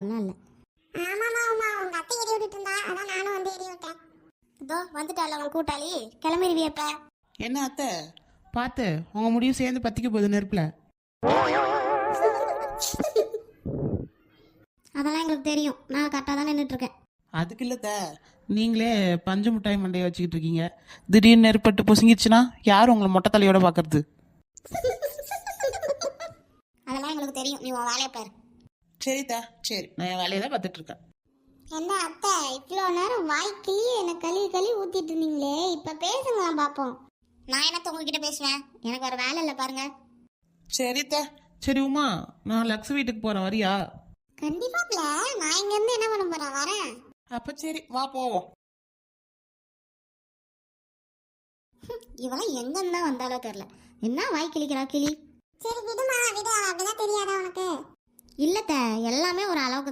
ஒன்றும் இல்லை. ஆமாமா உமா உங்க அத்தை ஏறி விட்டுட்டு இருந்தா அதான் நானும் வந்து ஏறி விட்டேன். இதோ வந்துட்டால உன் கூட்டாளி. கிளம்பிடுவியப்ப? என்ன அத்தை பார்த்து உங்கள் முடியும் சேர்ந்து பற்றிக்க போகுது நெருப்பில். அதெல்லாம் எங்களுக்கு தெரியும். நான் கரெக்டாக தான் நின்றுட்டுருக்கேன். அதுக்கு இல்லைத்த, நீங்களே பஞ்சு மிட்டாய் மண்டையை வச்சுக்கிட்டு இருக்கீங்க. திடீர்னு நெருப்பட்டு பொசுங்கிடுச்சுன்னா யார் உங்களை மொட்டை தலையோட பார்க்கறது? அதெல்லாம் எங்களுக்கு தெரியும். நீ உன் வேலையை பாரு. சரித்தா, சரி, நான் என் வேலையை தான் பார்த்துட்டு இருக்கேன். என்ன அத்தை இவ்வளோ நேரம் வாய்க்கிலேயே என்ன கழுவி ஊத்திட்டு இருந்தீங்களே, இப்ப பேசுங்களா பாப்போம். நான் என்னத்த உங்ககிட்ட பேசுவேன்? எனக்கு வேறு வேலை இல்லை பாருங்க. சரித்தா, சரி உமா, நான் லக்ஸ் வீட்டுக்கு போகிறேன், வரியா? கண்டிப்பாப்ல, நான் இங்க இருந்து என்ன பண்ண போறேன், வரேன். அப்போ சரி, வா போவோம். இவெல்லாம் எங்கன்னு தான் வந்தாலோ தெரில. என்ன வாய் கிளிக்கிறா கிளி. சரி விடுமா, விடு, அப்படிதான் தெரியாதா உனக்கு? இல்லத்த, எல்லாமே ஒரு அளவுக்கு